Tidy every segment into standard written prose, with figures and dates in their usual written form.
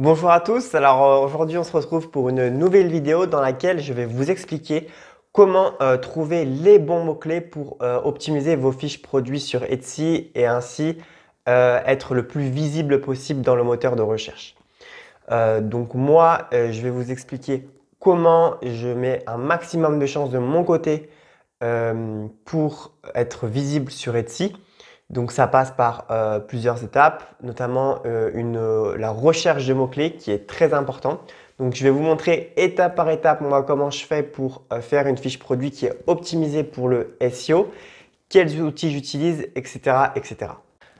Bonjour à tous, alors aujourd'hui on se retrouve pour une nouvelle vidéo dans laquelle je vais vous expliquer comment trouver les bons mots-clés pour optimiser vos fiches produits sur Etsy et ainsi être le plus visible possible dans le moteur de recherche. Donc moi, je vais vous expliquer comment je mets un maximum de chances de mon côté pour être visible sur Etsy. Donc ça passe par plusieurs étapes, notamment la recherche de mots-clés qui est très important. Donc je vais vous montrer étape par étape moi comment je fais pour faire une fiche produit qui est optimisée pour le SEO, quels outils j'utilise, etc., etc.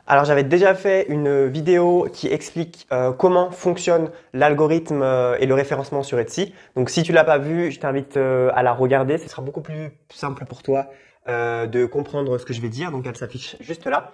Alors j'avais déjà fait une vidéo qui explique comment fonctionne l'algorithme et le référencement sur Etsy. Donc si tu l'as pas vu, je t'invite à la regarder. Ce sera beaucoup plus simple pour toi de comprendre ce que je vais dire. Donc elle s'affiche juste là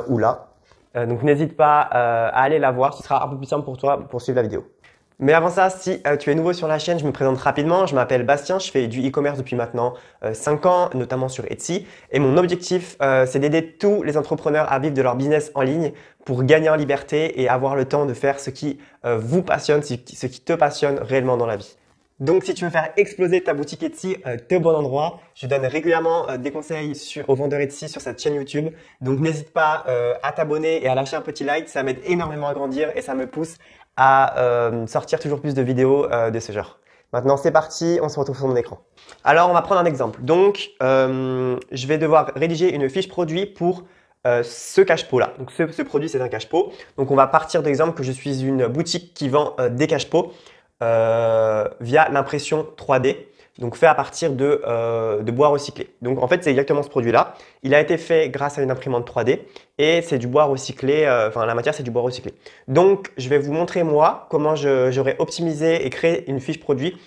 ou là. Donc n'hésite pas à aller la voir. Ce sera un peu plus simple pour toi pour suivre la vidéo. Mais avant ça, si tu es nouveau sur la chaîne, je me présente rapidement. Je m'appelle Bastien, je fais du e-commerce depuis maintenant 5 ans, notamment sur Etsy. Et mon objectif, c'est d'aider tous les entrepreneurs à vivre de leur business en ligne pour gagner en liberté et avoir le temps de faire ce qui vous passionne, ce qui te passionne réellement dans la vie. Donc, si tu veux faire exploser ta boutique Etsy, t'es au bon endroit. Je donne régulièrement des conseils aux vendeurs Etsy sur cette chaîne YouTube. Donc, n'hésite pas à t'abonner et à lâcher un petit like. Ça m'aide énormément à grandir et ça me pousse à sortir toujours plus de vidéos de ce genre. Maintenant, c'est parti, on se retrouve sur mon écran. Alors, on va prendre un exemple. Donc, je vais devoir rédiger une fiche produit pour ce cache-pot là. Donc, ce produit, c'est un cache-pot. Donc, on va partir de l'exemple que je suis une boutique qui vend des cache-pots via l'impression 3D, donc fait à partir de bois recyclé. Donc en fait, c'est exactement ce produit-là. Il a été fait grâce à une imprimante 3D et c'est du bois recyclé, enfin la matière c'est du bois recyclé. Donc je vais vous montrer moi comment j'aurais optimisé et créé une fiche produit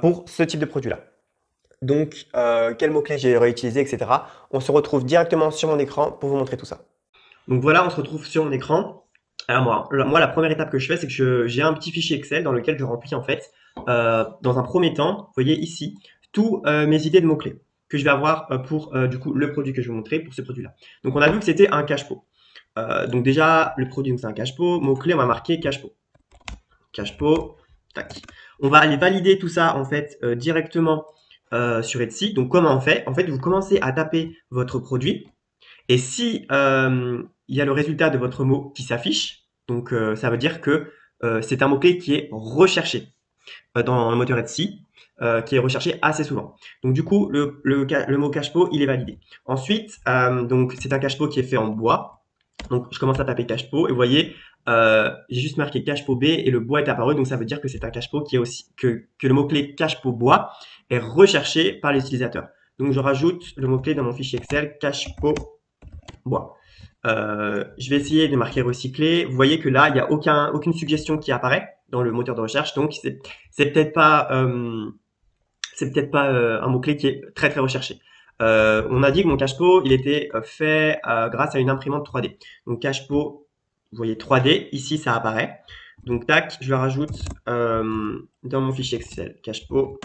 pour ce type de produit-là. Donc quels mots-clés j'ai réutilisé, etc. On se retrouve directement sur mon écran pour vous montrer tout ça. Donc voilà, on se retrouve sur mon écran. Alors moi, la première étape que je fais, c'est que j'ai un petit fichier Excel dans lequel je remplis en fait, dans un premier temps, vous voyez ici, tous mes idées de mots-clés que je vais avoir pour du coup le produit que je vais vous montrer pour ce produit-là. Donc on a vu que c'était un cache-pot. Donc déjà, le produit, c'est un cache-pot. Mots-clés, on va marquer cache-pot. Cache-pot, tac. On va aller valider tout ça en fait directement sur Etsy. Donc comment on fait? En fait, vous commencez à taper votre produit. Et si il y a le résultat de votre mot qui s'affiche, donc ça veut dire que c'est un mot-clé qui est recherché dans le moteur Etsy, qui est recherché assez souvent. Donc du coup, le mot cache-pot, il est validé. Ensuite, donc c'est un cache-pot qui est fait en bois. Donc je commence à taper cache-pot et vous voyez, j'ai juste marqué cache-pot B et le bois est apparu. Donc ça veut dire que c'est un cache-pot qui est aussi que le mot-clé cache-pot bois est recherché par les utilisateurs. Donc je rajoute le mot-clé dans mon fichier Excel cache-pot bois. Je vais essayer de marquer recycler. Vous voyez que là, il n'y a aucune suggestion qui apparaît dans le moteur de recherche, donc c'est peut-être pas, un mot-clé qui est très très recherché. On a dit que mon cache-pot, il était fait grâce à une imprimante 3D. Donc cache-pot, vous voyez 3D, ici ça apparaît. Donc tac, je le rajoute dans mon fichier Excel, cache-pot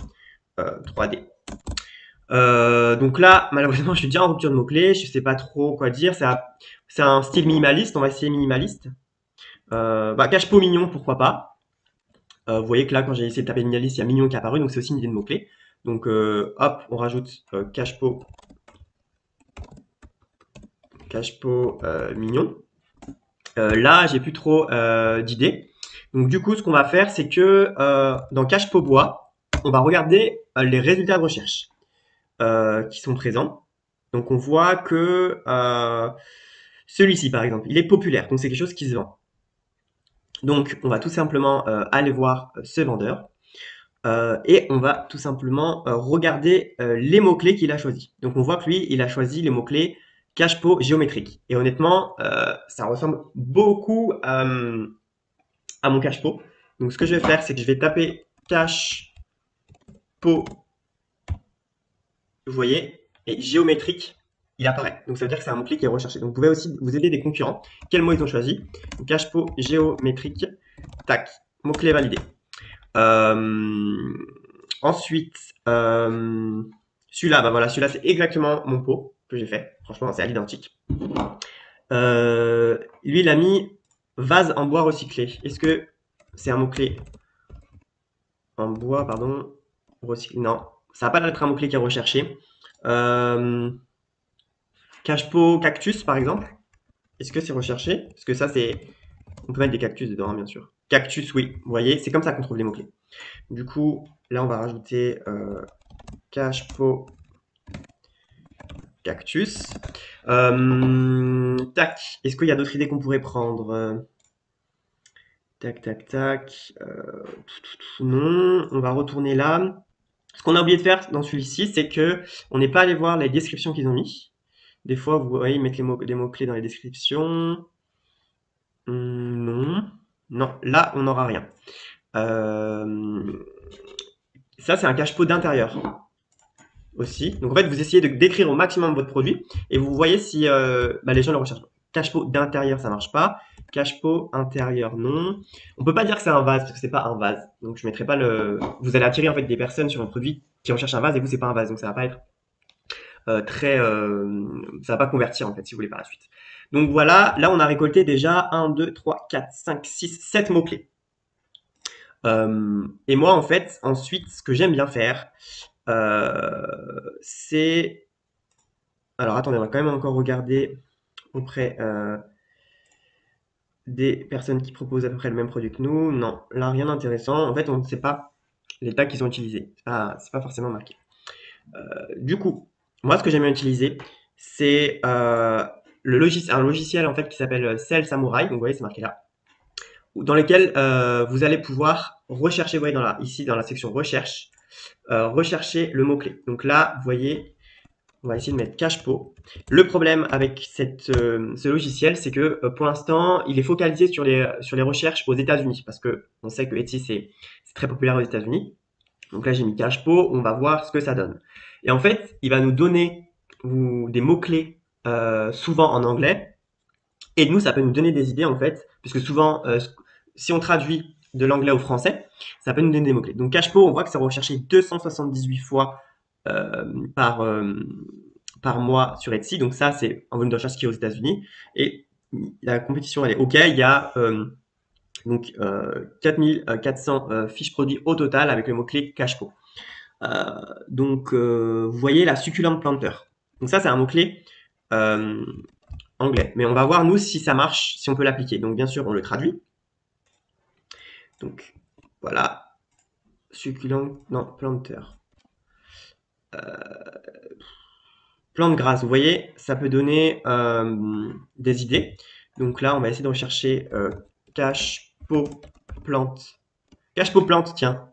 3D. Donc là, malheureusement, je suis déjà en rupture de mots-clés, je sais pas trop quoi dire. C'est un style minimaliste, on va essayer minimaliste. Cache-pot mignon, pourquoi pas. Vous voyez que là, quand j'ai essayé de taper minimaliste, il y a mignon qui est apparu, donc c'est aussi une idée de mots-clés. Donc hop, on rajoute cache-pot mignon. Là, j'ai plus trop d'idées. Donc du coup, ce qu'on va faire, c'est que dans cache-pot bois, on va regarder les résultats de recherche qui sont présents. Donc on voit que celui-ci, par exemple, il est populaire, donc c'est quelque chose qui se vend. Donc on va tout simplement aller voir ce vendeur et on va tout simplement regarder les mots-clés qu'il a choisis. Donc on voit que lui, il a choisi les mots-clés cache-pot géométrique. Et honnêtement, ça ressemble beaucoup à mon cache-pot. Donc ce que je vais faire, c'est que je vais taper cache-pot, vous voyez, et géométrique, il apparaît. Donc ça veut dire que c'est un mot-clé qui est recherché. Donc vous pouvez aussi vous aider des concurrents. Quel mot ils ont choisi? Cache-pot géométrique, tac, mot-clé validé. Ensuite, celui-là, bah voilà, celui-là c'est exactement mon pot que j'ai fait. Franchement, c'est à l'identique. Lui, il a mis vase en bois recyclé. Est-ce que c'est un mot-clé en bois, pardon. Recyclé. Non, ça va pas être un mot-clé qui est recherché. Euh, Cachepot cactus, par exemple. Est-ce que c'est recherché? Parce que ça, c'est. On peut mettre des cactus dedans, hein, bien sûr. Cactus, oui. Vous voyez, c'est comme ça qu'on trouve les mots-clés. Du coup, là, on va rajouter cachepot cactus. Tac. Est-ce qu'il y a d'autres idées qu'on pourrait prendre? Tac, tac, tac. Non, on va retourner là. Ce qu'on a oublié de faire dans celui-ci, c'est que on n'est pas allé voir les descriptions qu'ils ont mis. Des fois, vous voyez, ils mettent des mots-clés dans les descriptions. Non. Non, là, on n'aura rien. Ça, c'est un cache-pot d'intérieur aussi. Donc, en fait, vous essayez de décrire au maximum votre produit et vous voyez si les gens le recherchent. Cache-pot d'intérieur, ça marche pas. Cache-pot intérieur, non. On peut pas dire que c'est un vase parce que c'est pas un vase. Donc, je mettrai pas le. Vous allez attirer en fait des personnes sur un produit qui recherchent un vase et vous, c'est pas un vase. Donc, ça va pas être très. Ça va pas convertir en fait, si vous voulez, par la suite. Donc, voilà. Là, on a récolté déjà 1, 2, 3, 4, 5, 6, 7 mots-clés. Et moi, en fait, ensuite, ce que j'aime bien faire, c'est... Alors, attendez, on va quand même encore regarder auprès des personnes qui proposent à peu près le même produit que nous. Non, là, rien d'intéressant. En fait, on ne sait pas les tags qu'ils ont utilisés. C'est pas forcément marqué. Du coup, moi, ce que j'aime bien utiliser, c'est un logiciel en fait qui s'appelle Cell Samurai. Donc, vous voyez, c'est marqué là. Dans lequel vous allez pouvoir rechercher, vous voyez, ici dans la section recherche, rechercher le mot-clé. Donc là, vous voyez, on va essayer de mettre cache-pot. Le problème avec ce logiciel, c'est que pour l'instant, il est focalisé sur les recherches aux États-Unis, parce que on sait que Etsy, c'est très populaire aux États-Unis. Donc là, j'ai mis cache-pot, on va voir ce que ça donne. Et en fait, il va nous donner des mots-clés souvent en anglais, et nous, ça peut nous donner des idées, en fait, puisque souvent, si on traduit de l'anglais au français, ça peut nous donner des mots-clés. Donc, cache-pot, on voit que c'est recherché 278 fois euh, par, euh, par mois sur Etsy. Donc, ça, c'est un volume de recherche qui est aux États-Unis. Et la compétition, elle est OK. Il y a 4400 fiches produits au total avec le mot-clé cache-pot. Vous voyez la succulente planter. Donc, ça, c'est un mot-clé anglais. Mais on va voir, nous, si ça marche, si on peut l'appliquer. Donc, bien sûr, on le traduit. Donc, voilà. Succulent, non, planter. Plante grasse, vous voyez, ça peut donner des idées. Donc là, on va essayer de rechercher cache-pot plante. Cache-pot plante, tiens,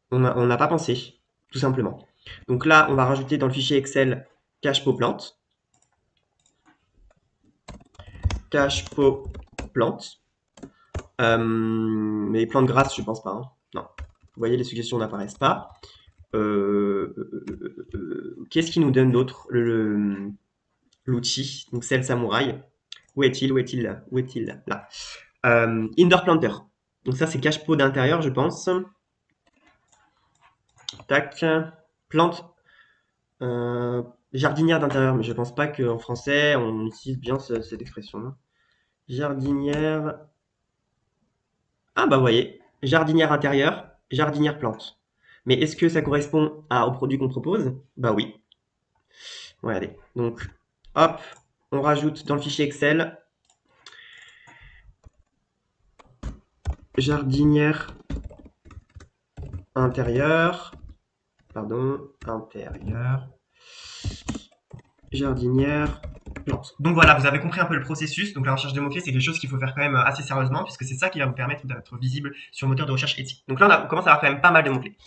on n'a pas pensé, tout simplement. Donc là, on va rajouter dans le fichier Excel cache-pot plante. Cache-pot plante. Mais plantes grasses, je pense pas. Hein. Non. Vous voyez, les suggestions n'apparaissent pas. Qu'est-ce qui nous donne d'autre l'outil? Donc, Cell Samurai. Où est-il? Où est-il là? Où est-il là? Indoor Planter. Donc, ça, c'est cache-pot d'intérieur, je pense. Tac. Plante. Jardinière d'intérieur, mais je pense pas qu'en français, on utilise bien cette expression. Hein. Jardinière. Ah, bah, vous voyez. Jardinière intérieure, jardinière plante. Mais est-ce que ça correspond au produit qu'on propose? Bah oui. Regardez. Donc, hop, on rajoute dans le fichier Excel jardinière intérieure. Pardon, intérieure. Jardinière plante. Donc voilà, vous avez compris un peu le processus. Donc la recherche de mots-clés, c'est quelque chose qu'il faut faire quand même assez sérieusement, puisque c'est ça qui va vous permettre d'être visible sur le moteur de recherche Etsy. Donc là, on commence à avoir quand même pas mal de mots-clés.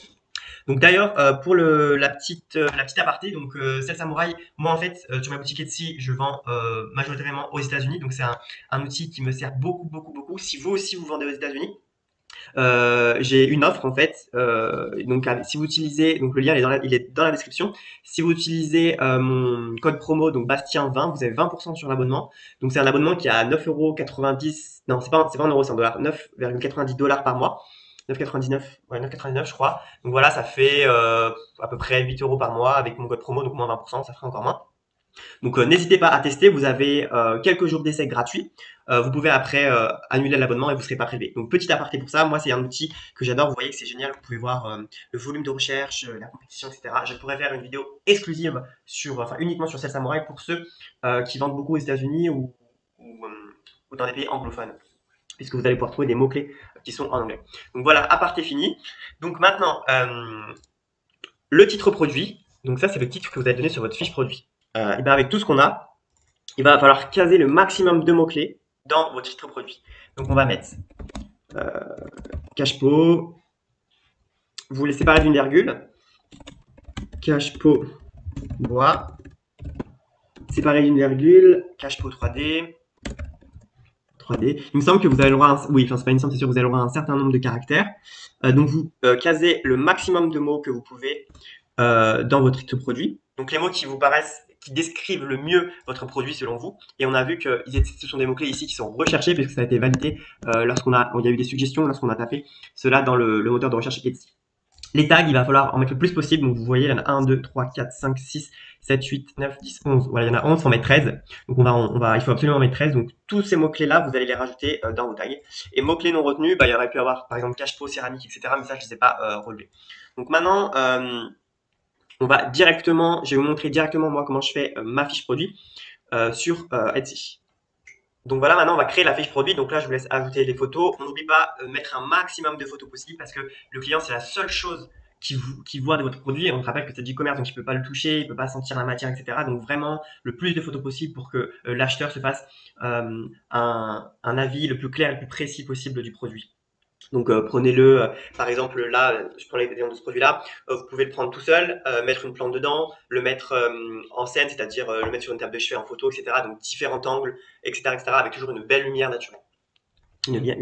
Donc d'ailleurs, pour la petite aparté, donc Cell Samurai, moi en fait, sur ma boutique Etsy, je vends majoritairement aux États-Unis. Donc c'est un outil qui me sert beaucoup, beaucoup, beaucoup. Si vous aussi vous vendez aux États-Unis, j'ai une offre en fait. Donc si vous utilisez, donc le lien il est dans la description. Si vous utilisez mon code promo donc Bastien20, vous avez 20% sur l'abonnement. Donc c'est un abonnement qui est à 9,90 €. Non, c'est pas 1 euro, c'est un dollar. 9,90 $ par mois. 9,99, ouais, 9,99 je crois. Donc voilà, ça fait à peu près 8 € par mois avec mon code promo, donc moins 20%, ça ferait encore moins. Donc n'hésitez pas à tester, vous avez quelques jours d'essai gratuits. vous pouvez après annuler l'abonnement et vous ne serez pas prélevé. Donc petit aparté pour ça, moi c'est un outil que j'adore, vous voyez que c'est génial, vous pouvez voir le volume de recherche, la compétition, etc. Je pourrais faire une vidéo exclusive enfin uniquement sur Sell Samurai pour ceux qui vendent beaucoup aux États-Unis ou dans des pays anglophones, puisque vous allez pouvoir trouver des mots-clés qui sont en anglais. Donc voilà, aparté fini. Donc maintenant, le titre produit, donc ça c'est le titre que vous avez donné sur votre fiche produit. Et bien avec tout ce qu'on a, il va falloir caser le maximum de mots-clés dans votre titre produit. Donc on va mettre cache-pot, vous les séparez d'une virgule, cache-pot bois, séparé d'une virgule, cache-pot 3D, 3D. Il me semble que vous avez le droit à oui, enfin c'est pas une semble, c'est sûr, vous avez le droit à un certain nombre de caractères. Donc vous casez le maximum de mots que vous pouvez dans votre titre produit. Donc les mots qui vous paraissent, qui décrivent le mieux votre produit selon vous. Et on a vu que ce sont des mots-clés ici qui sont recherchés puisque ça a été validé il y a eu des suggestions lorsqu'on a tapé cela dans le moteur de recherche Etsy. Les tags, il va falloir en mettre le plus possible. Donc vous voyez, il y en a 1, 2, 3, 4, 5, 6, 7, 8, 9, 10, 11. Voilà, il y en a 11, il faut en mettre 13. Donc il faut absolument mettre 13. Donc tous ces mots-clés-là, vous allez les rajouter dans vos tags. Et mots-clés non retenus, il y aurait pu avoir par exemple cache-pot, céramique, etc. Mais ça, je ne les ai pas relevés. Donc maintenant, on va directement, je vais vous montrer directement moi comment je fais ma fiche produit sur Etsy. Donc voilà, maintenant on va créer la fiche produit. Donc là, je vous laisse ajouter les photos. On n'oublie pas de mettre un maximum de photos possible parce que le client, c'est la seule chose qui voit de votre produit. On te rappelle que c'est du e-commerce, donc il ne peut pas le toucher, il ne peut pas sentir la matière, etc. Donc vraiment, le plus de photos possible pour que l'acheteur se fasse un avis le plus clair et le plus précis possible du produit. Donc prenez-le, par exemple là, je prends l'exemple de ce produit-là, vous pouvez le prendre tout seul, mettre une plante dedans, le mettre en scène, c'est-à-dire le mettre sur une table de chevet en photo, etc. Donc différents angles, etc., avec toujours une belle lumière naturelle.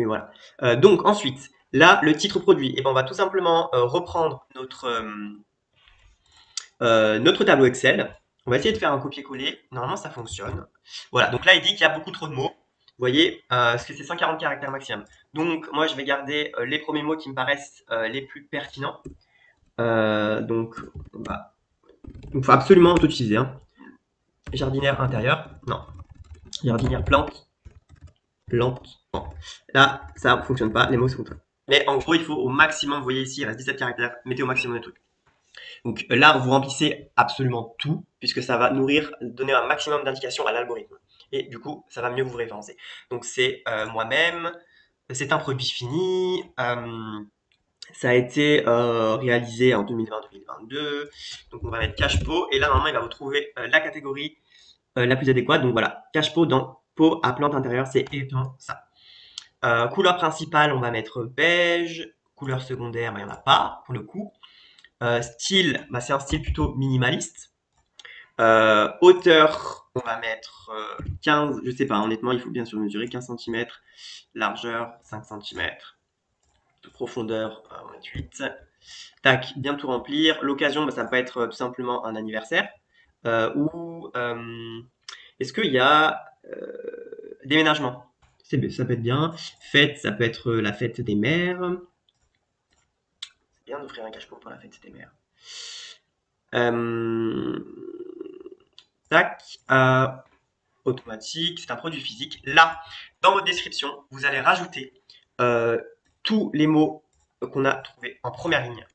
Voilà. Donc ensuite, là, le titre produit, et ben, on va tout simplement reprendre notre tableau Excel. On va essayer de faire un copier-coller. Normalement, ça fonctionne. Voilà, donc là, il dit qu'il y a beaucoup trop de mots. Vous voyez, parce que c'est 140 caractères maximum. Donc, moi, je vais garder les premiers mots qui me paraissent les plus pertinents. Donc, il faut absolument tout utiliser. Hein. Jardinière intérieure, non. Jardinière plante, plante, non. Là, ça ne fonctionne pas, les mots sont fonctionnent. Mais en gros, il faut au maximum, vous voyez ici, il reste 17 caractères, mettez au maximum les trucs. Donc là, vous remplissez absolument tout, puisque ça va donner un maximum d'indications à l'algorithme. Et du coup, ça va mieux vous référencer. Donc c'est moi-même, c'est un produit fini, ça a été réalisé en 2020-2022. Donc on va mettre cache-pot, et là, normalement, il va vous trouver la catégorie la plus adéquate. Donc voilà, cache-pot dans pot à plante intérieure, c'est étant ça. Couleur principale, on va mettre beige. Couleur secondaire, il n'y en a pas pour le coup. Style, c'est un style plutôt minimaliste. Hauteur, on va mettre 15, je sais pas, honnêtement, il faut bien sûr mesurer 15 cm. Largeur, 5 cm. Profondeur, 8. Tac, bien tout remplir. L'occasion, ça peut être tout simplement un anniversaire. Ou est-ce qu'il y a déménagement? Ça peut être bien. Fête, ça peut être la fête des mères. C'est bien d'offrir un cache-pot pour la fête des mères. Tac, automatique, c'est un produit physique. Là, dans votre description, vous allez rajouter tous les mots qu'on a trouvés en première ligne.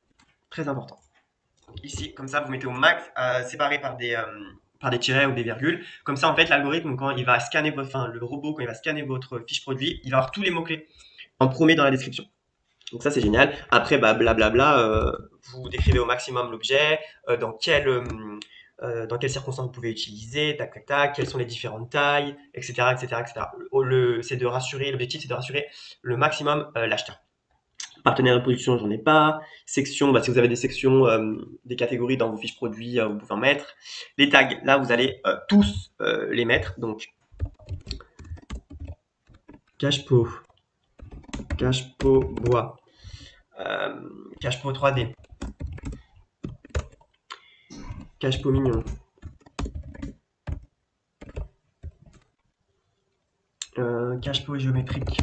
Très important. Donc ici, comme ça, vous mettez au max, séparés par des tirets ou des virgules. Comme ça, en fait, l'algorithme, quand il va scanner le robot, quand il va scanner votre fiche produit, il va avoir tous les mots-clés en premier dans la description. Donc ça, c'est génial. Après, blablabla, vous décrivez au maximum l'objet, dans quelles circonstances vous pouvez utiliser, tac, tac, tac, quelles sont les différentes tailles, etc., etc., etc. L'objectif, c'est de rassurer le maximum l'acheteur. Partenaire de production, j'en ai pas. Section, si vous avez des sections, des catégories dans vos fiches produits, vous pouvez en mettre. Les tags, là, vous allez tous les mettre. Donc, cache-pot bois, cache-pot 3D, cache-pot mignon, cache-pot géométrique,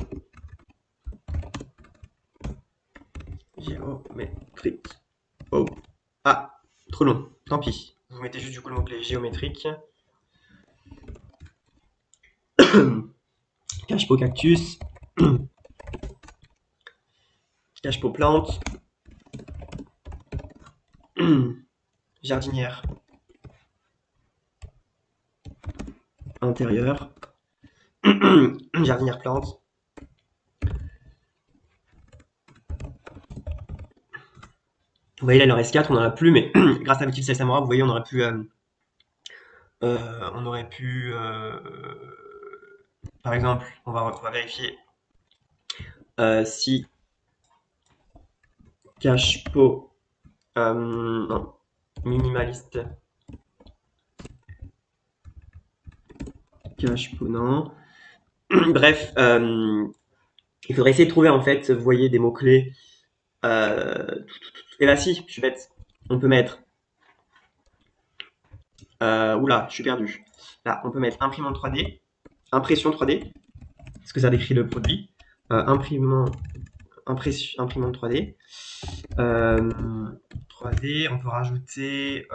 oh, ah, trop long, tant pis. Vous mettez juste du coup le mot-clé géométrique. cache-pot cactus, cache-pot plante, jardinière intérieure, jardinière plante. Vous voyez là il en reste 4, on n'en a plus, mais grâce à l'outil de Samurai, vous voyez on aurait pu par exemple, on va vérifier si cache-pot non, minimaliste cache-pot non. Bref, il faudrait essayer de trouver en fait, vous voyez, des mots-clés. Et là si, je suis bête. On peut mettre. Oula, je suis perdu. Là, on peut mettre imprimante 3D, impression 3D, parce que ça décrit le produit. Imprimante 3D. 3D, on peut rajouter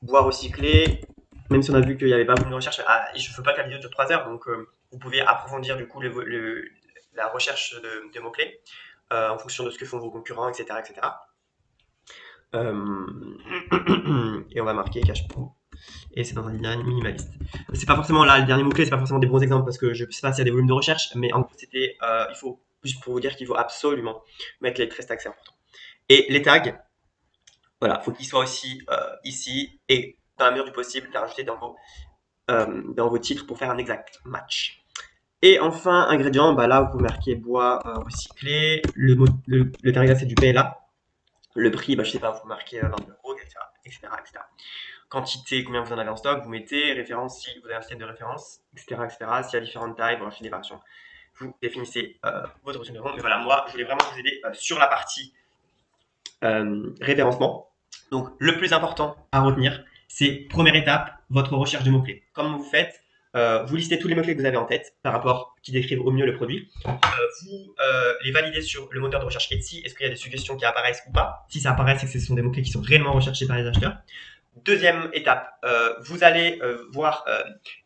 bois recyclé, même si on a vu qu'il n'y avait pas beaucoup de recherche. Je ne veux pas que la vidéo dure 3 heures, donc vous pouvez approfondir du coup la recherche de mots-clés en fonction de ce que font vos concurrents, etc. etc. Et on va marquer cache-pot. Et c'est dans un design minimaliste. C'est pas forcément là, le dernier mot-clé, c'est pas forcément des bons exemples parce que je sais pas s'il y a des volumes de recherche, mais en gros, c'était, il faut, juste pour vous dire qu'il faut absolument mettre les traits tags, c'est important. Et les tags, voilà, faut qu'ils soient aussi ici et dans la mesure du possible, les rajouter dans vos titres pour faire un exact match. Et enfin, ingrédients, bah là, vous pouvez marquer bois recyclé, le tarif c'est du PLA. Le prix, bah, je sais pas, vous marquez 22 €, etc., etc., etc. Quantité, combien vous en avez en stock, vous mettez, référence si vous avez un système de référence, etc., etc. S'il y a différentes tailles, bon, des variations, vous définissez votre option de vente. Mais voilà, moi, je voulais vraiment vous aider sur la partie référencement. Donc, le plus important à retenir, c'est première étape, votre recherche de mots-clés. Comment vous faites vous listez tous les mots-clés que vous avez en tête par rapport qui décrivent au mieux le produit. Vous les validez sur le moteur de recherche Etsy. Est-ce qu'il y a des suggestions qui apparaissent ou pas? Si ça apparaît, c'est que ce sont des mots-clés qui sont réellement recherchés par les acheteurs. Deuxième étape, vous allez voir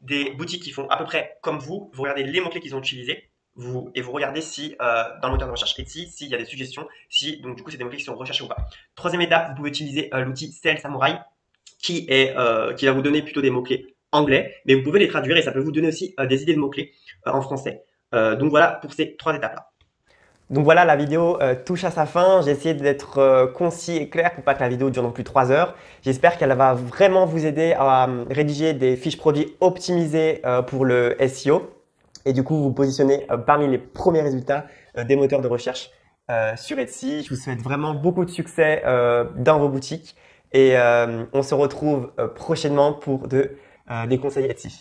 des boutiques qui font à peu près comme vous. Vous regardez les mots-clés qu'ils ont utilisés et vous regardez si dans le moteur de recherche Etsy, s'il y a des suggestions, si donc du coup c'est des mots-clés qui sont recherchés ou pas. Troisième étape, vous pouvez utiliser l'outil Sell Samurai qui va vous donner plutôt des mots-clés anglais, mais vous pouvez les traduire et ça peut vous donner aussi des idées de mots-clés en français. Donc voilà pour ces 3 étapes-là. Donc voilà, la vidéo touche à sa fin. J'ai essayé d'être concis et clair pour pas que la vidéo dure non plus 3 heures. J'espère qu'elle va vraiment vous aider à rédiger des fiches produits optimisées pour le SEO et du coup vous positionner parmi les premiers résultats des moteurs de recherche sur Etsy. Je vous souhaite vraiment beaucoup de succès dans vos boutiques et on se retrouve prochainement pour des conseils Etsy.